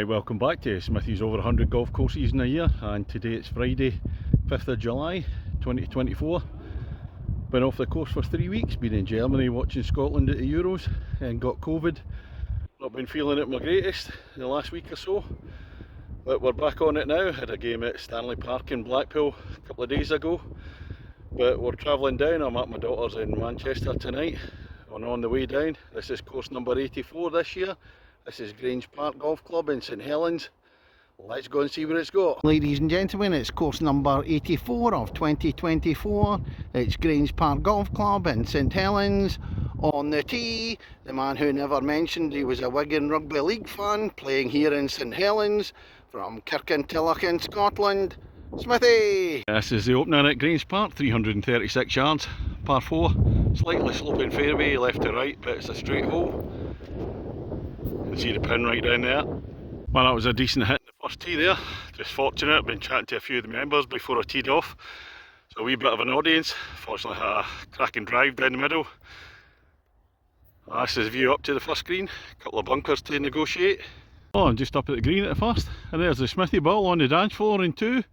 Right, welcome back to Smithy's over 100 golf courses in a year, and today it's Friday 5th of July 2024. Been off the course for 3 weeks, been in Germany watching Scotland at the Euros and got COVID. Not been feeling it my greatest the last week or so, but we're back on it now. Had a game at Stanley Park in Blackpool a couple of days ago, but we're travelling down. I'm at my daughter's in Manchester tonight, and on the way down, this is course number 84 this year. This is Grange Park Golf Club in St Helens. Let's go and see where it's got. Ladies and gentlemen, it's course number 84 of 2024. It's Grange Park Golf Club in St Helens. On the tee, the man who never mentioned he was a Wigan Rugby League fan, playing here in St Helens from Kirkintilloch in Scotland, Smithy. This is the opener at Grange Park, 336 yards, par 4. Slightly sloping fairway left to right, but it's a straight hole. You can see the pin right down there. Well, that was a decent hit in the first tee there. Just fortunate, I've been chatting to a few of the members before I teed off. So a wee bit of an audience. Fortunately had a cracking drive down the middle. This is the view up to the first green. A couple of bunkers to negotiate. Oh, I'm just up at the green at the first. And there's the Smithy ball on the dance floor in two.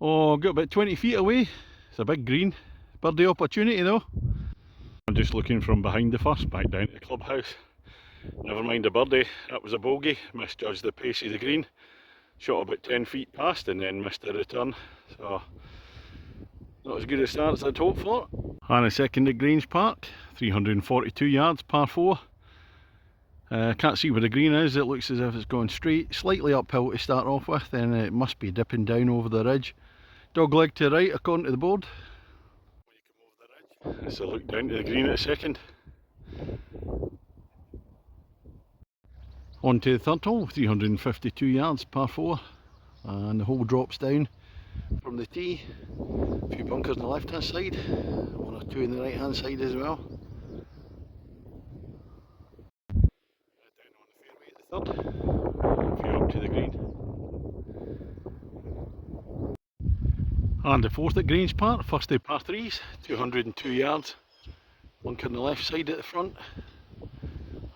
Oh, got about 20 feet away. It's a big green. Birdie opportunity though. I'm just looking from behind the first, back down to the clubhouse. Never mind a birdie, that was a bogey. Misjudged the pace of the green. Shot about 10 feet past and then missed the return. So, not as good a start as I'd hoped for. And a second at Grange Park, 342 yards, par 4. Can't see where the green is. It looks as if it's going straight, slightly uphill to start off with, then it must be dipping down over the ridge. Dog leg to the right according to the board. It's a look down to the green at the second. On to the third hole, 352 yards, par 4, and the hole drops down from the tee. A few bunkers on the left hand side, one or two on the right hand side as well. Down on the fairway at the third, a few up to the green. And the fourth at Grange Park, first of par 3s, 202 yards, bunker on the left side at the front.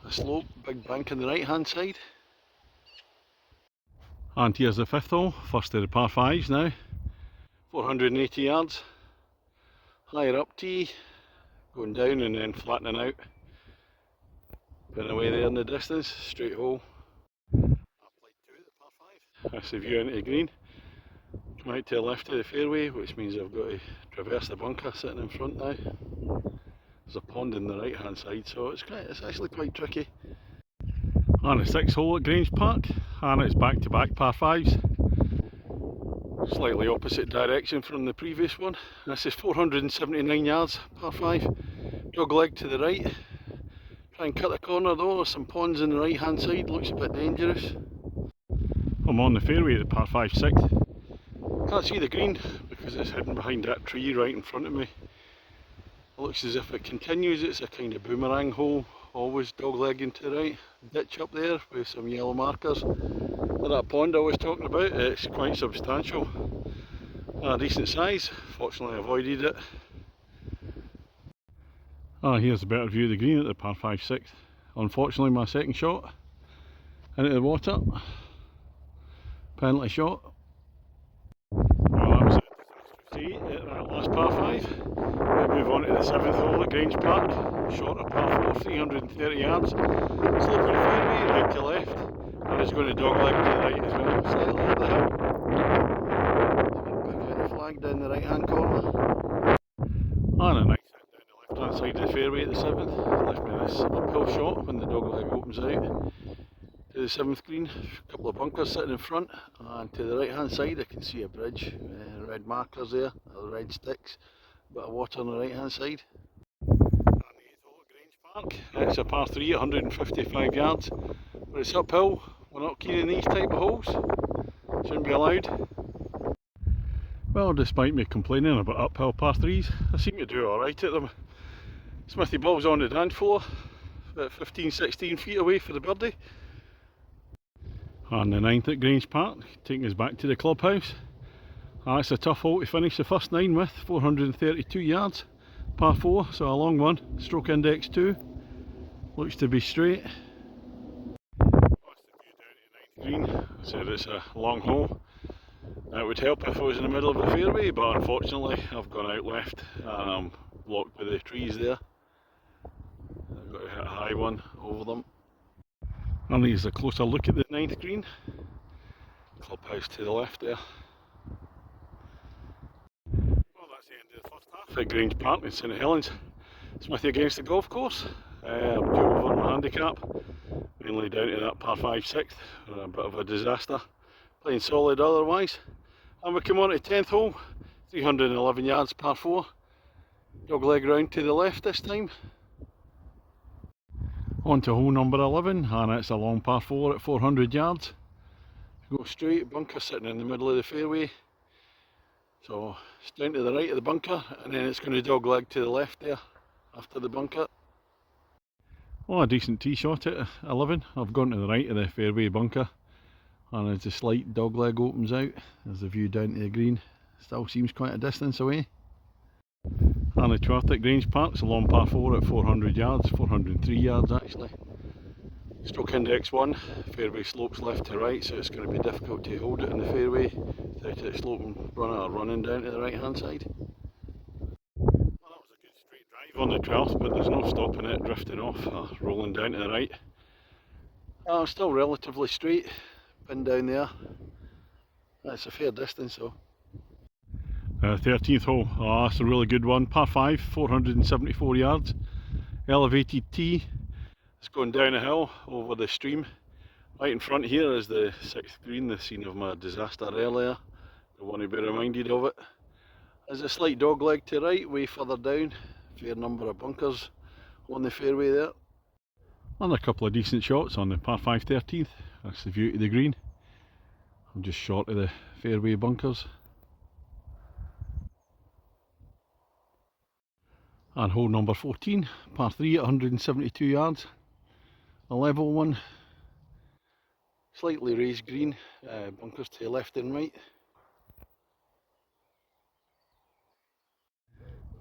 A slope, big bank on the right hand side. And here's the fifth hole, first of the par 5s now. 480 yards. Higher up tee, going down and then flattening out. Been away there in the distance, straight hole. Applied 2 at the par 5. That's the view into the green. Come out to the left of the fairway, which means I've got to traverse the bunker sitting in front now. There's a pond on the right hand side, so it's actually quite tricky. And the sixth hole at Grange Park, and it's back to back par 5s. Slightly opposite direction from the previous one. This is 479 yards, par 5. Dog leg to the right. Try and cut the corner though, there's some ponds on the right hand side, looks a bit dangerous. I'm on the fairway at the par 5 6th. Can't see the green because it's hidden behind that tree right in front of me. It looks as if it continues. It's a kind of boomerang hole, always dog legging to the right. Ditch up there with some yellow markers. And that pond I was talking about, it's quite substantial. A decent size, fortunately I avoided it. Here's a better view of the green at the par 5 6th. Unfortunately my second shot into the water. Penalty shot. Well, that was it. At that last par 5. We'll move on to the 7th hole at Grange Park. Short of par 4, 330 yards. Sloping fairway right to left, and it's going to dog leg to the right as well. Slightly up the hill. Pick out the flag down the right hand corner. And a nice hit down the left hand side of the fairway at the 7th. Left me this uphill shot when the dog leg opens out. To the 7th green, a couple of bunkers sitting in front, and to the right hand side I can see a bridge, red markers there, red sticks, bit of water on the right hand side. And the 8th hole at Grange Park, it's a par 3, 155 yards, but it's uphill. We're not keen on these type of holes, shouldn't be allowed. Well, despite me complaining about uphill par 3s, I seem to do alright at them. Smithy ball's on the dance floor, about 15-16 feet away for the birdie. And the 9th at Grange Park, taking us back to the clubhouse. It's a tough hole to finish the first 9 with, 432 yards, par 4, so a long one, stroke index 2, looks to be straight. green. I said it's a long hole. It would help if I was in the middle of the fairway, but unfortunately I've gone out left and I'm blocked by the trees there. I've got to hit a high one over them. And here's a closer look at the 9th green. Clubhouse to the left there. Well, that's the end of the first half at Grange Park in St Helens. Smithy against the golf course. I'm due over my handicap, mainly down to that par 5 6th, a bit of a disaster. Playing solid otherwise. And we come on to 10th hole, 311 yards par 4. Dog leg round to the left this time. On to hole number 11, and it's a long par 4 at 400 yards. Go straight, bunker sitting in the middle of the fairway. So it's down to the right of the bunker, and then it's going to dog leg to the left there after the bunker. Well, a decent tee shot at 11. I've gone to the right of the fairway bunker, and as the slight dog leg opens out, there's the view down to the green. Still seems quite a distance away. And the 12th at Grange Park, it's a long par 4 at 400 yards, 403 yards actually. Stroke index 1, fairway slopes left to right, so it's going to be difficult to hold it in the fairway without it sloping running down to the right hand side. Well, that was a good straight drive on the 12th, but there's no stopping it drifting off or rolling down to the right. Still relatively straight, pin down there. That's a fair distance though. 13th hole, that's a really good one, par 5, 474 yards, elevated tee. It's going down a hill over the stream. Right in front here is the 6th green, the scene of my disaster earlier. I want to be reminded of it. There's a slight dog leg to right, way further down. Fair number of bunkers on the fairway there. And a couple of decent shots on the par 5 13th. That's the view to the green. I'm just short of the fairway bunkers. And hole number 14, par 3 at 172 yards. A level one, slightly raised green, bunkers to the left and right.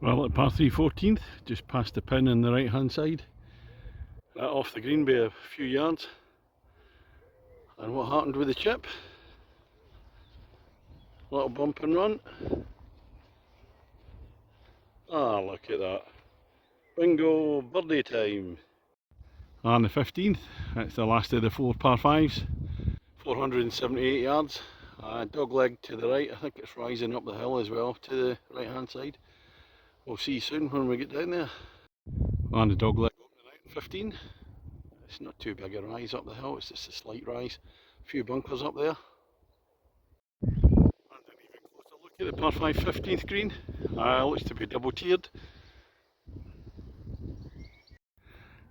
Well, at par 3 14th, just past the pin on the right hand side. That off the green by a few yards. And what happened with the chip? Little bump and run. Ah, look at that. Bingo, birdie time. And the 15th, it's the last of the 4 par 5s, 478 yards. Dog leg to the right, I think it's rising up the hill as well to the right hand side. We'll see soon when we get down there. And the dog leg opening out 15. It's not too big a rise up the hill, it's just a slight rise. A few bunkers up there. And an even closer look at the par 5 15th green. Looks to be double tiered.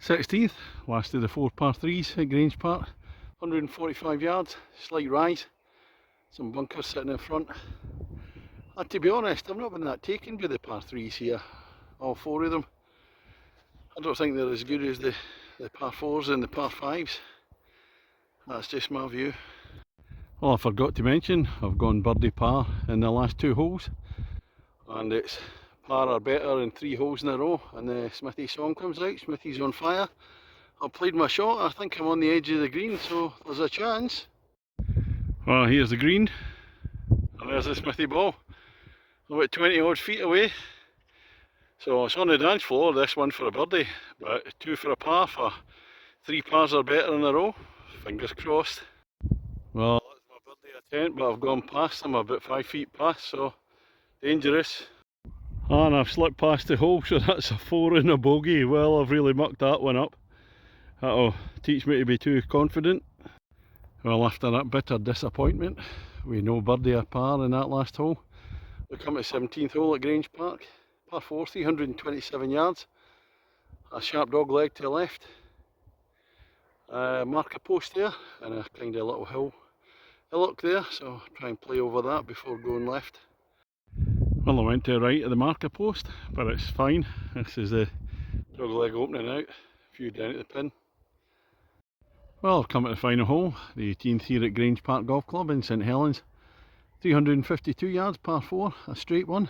16th, last of the 4 par 3s at Grange Park, 145 yards, slight rise, some bunkers sitting in front. And to be honest, I've not been that taken by the par 3s here, all 4 of them. I don't think they're as good as the par 4s and the par 5s. That's just my view. Well, I forgot to mention, I've gone birdie par in the last 2 holes, and it's par or better in 3 holes in a row, and the Smithy song comes out. Smithy's on fire. I've played my shot, I think I'm on the edge of the green, so there's a chance. Well, here's the green, and there's the Smithy ball. About 20 odd feet away. So it's on the dance floor, this one for a birdie, but 2 for a par for 3 pars or better in a row. Fingers crossed. Well, that's my birdie attempt, but I've gone past them about 5 feet past, so dangerous. And I've slipped past the hole, so that's a 4 and a bogey. Well, I've really mucked that one up. That'll teach me to be too confident. Well, after that bitter disappointment, we no birdie a par in that last hole. We come to 17th hole at Grange Park, par 4, 327 yards. A sharp dog leg to the left. Mark a post there, and a kind of little hill hillock there, so try and play over that before going left. Well, I went to the right of the marker post, but it's fine. This is the dog leg opening out, a few down at the pin. Well, I've come to the final hole, the 18th here at Grange Park Golf Club in St Helens. 352 yards, par 4, a straight one.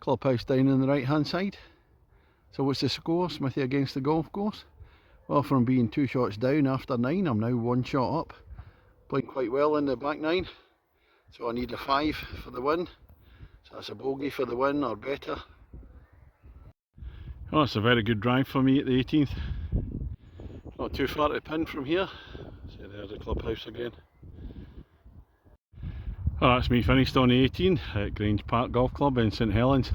Clubhouse down on the right hand side. So what's the score? Smithy against the golf course? Well, from being 2 shots down after 9, I'm now 1 shot up. playing quite well in the back nine, so I need a 5 for the win. So that's a bogey for the win or better. Oh, it's a very good drive for me at the 18th. Not too far to pin from here. So there's the clubhouse again. Oh, that's me finished on the 18 at Grange Park Golf Club in St Helens.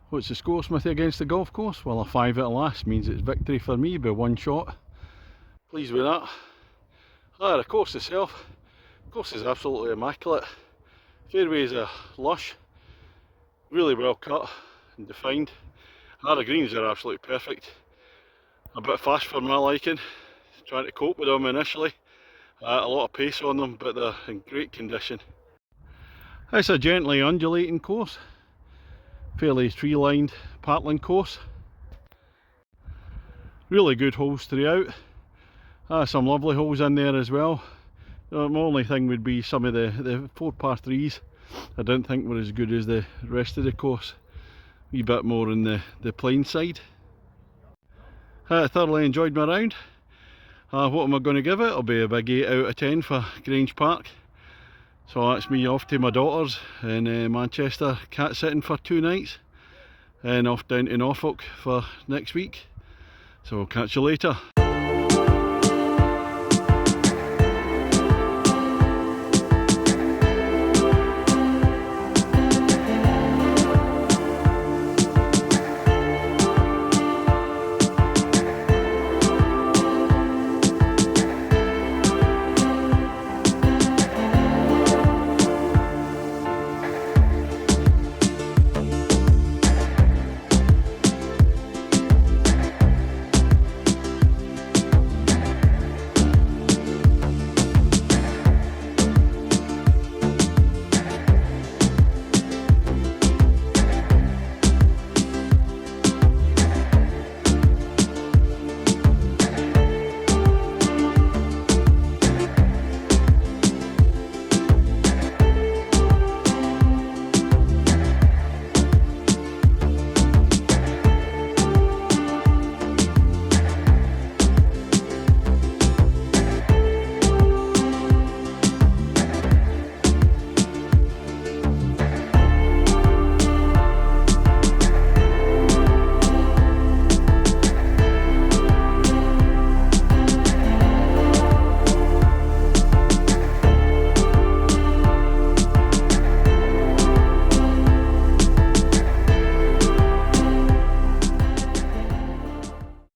What's the score, Smithy, against the golf course? Well, a 5 at last means it's victory for me by 1 shot. Pleased with that. The course itself. The course is absolutely immaculate. Fairways are lush, really well cut and defined. The greens are absolutely perfect. A bit fast for my liking, trying to cope with them initially. A lot of pace on them, but they're in great condition. It's a gently undulating course, fairly tree lined partland course. Really good holes throughout. Some lovely holes in there as well. My only thing would be some of the 4 par 3s I didn't think were as good as the rest of the course. A wee bit more on the plain side. I thoroughly enjoyed my round. What am I going to give it? It'll be a big 8 out of 10 for Grange Park. So that's me off to my daughter's in Manchester, cat sitting for 2 nights, and off down to Norfolk for next week. So catch you later.